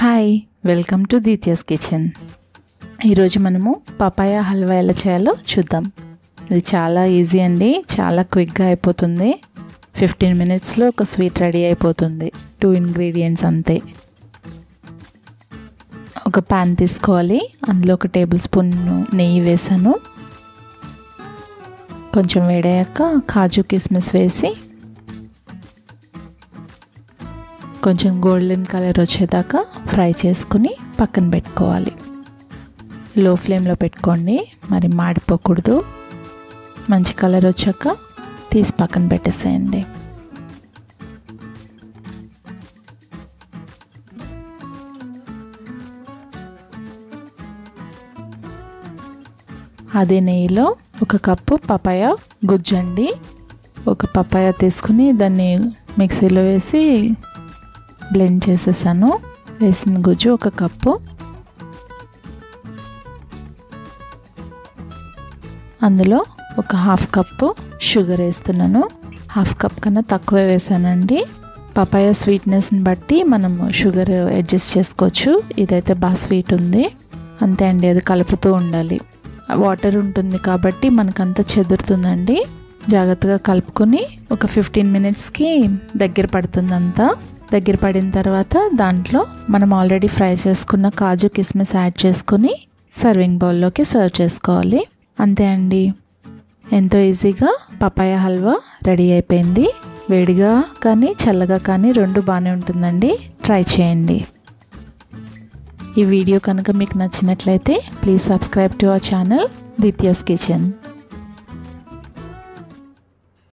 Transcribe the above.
Hi welcome to Deethya's kitchen. ఈరోజు మనము papaya halwa ఎలా చేయాలో చూద్దాం. ఇది చాలా ఈజీ అండి, చాలా క్విక్గా అయిపోతుంది. 15 మినిట్స్లో ఒక స్వీట్ రెడీ అయిపోతుంది. 2 ఇంగ్రీడియంట్స్ అంతే. ఒక ప్యాన్ తీసుకోవాలి, అందులో 1 టేబుల్ స్పూన్ నెయ్యి వేసాను. కొంచెం వేడయ్యాక కాజు కిస్మిస్ వేసి కొంచెం గోల్డెన్ కలర్ వచ్చేదాకా ఫ్రై చేసుకుని పక్కన పెట్టుకోవాలి. లో ఫ్లేమ్లో పెట్టుకోండి, మరి మాడిపోకూడదు. మంచి కలర్ వచ్చాక తీసి పక్కన పెట్టేసేయండి. అదే నెయ్యిలో 1 కప్పు పపాయ గుజ్జండి. ఒక పపాయ తీసుకుని దాన్ని మిక్సీలో వేసి బ్లెండ్ చేసేసాను. వేసిన గుజ్జు 1 కప్పు. అందులో 1/2 కప్పు షుగర్ వేస్తున్నాను. 1/2 కప్ కన్నా తక్కువే వేసానండి. పపాయ స్వీట్నెస్ని బట్టి మనం షుగర్ అడ్జస్ట్ చేసుకోవచ్చు. ఇదైతే బాగా స్వీట్ ఉంది, అంతే అండి. అది కలుపుతూ ఉండాలి. వాటర్ ఉంటుంది కాబట్టి మనకంతా చెదురుతుందండి. జాగ్రత్తగా కలుపుకొని ఒక 15 మినిట్స్కి దగ్గర పడుతుంది. అంతా దగ్గర పడిన తర్వాత దాంట్లో మనం ఆల్రెడీ ఫ్రై చేసుకున్న కాజు కిస్మిస్ యాడ్ చేసుకొని సర్వింగ్ బౌల్లోకి సర్వ్ చేసుకోవాలి. అంతే అండి, ఎంతో ఈజీగా పపాయా హల్వా రెడీ అయిపోయింది. వేడిగా కానీ చల్లగా కానీ 2 బాగానే ఉంటుందండి. ట్రై చేయండి. ఈ వీడియో కనుక మీకు నచ్చినట్లయితే please subscribe to our channel Deethya's kitchen.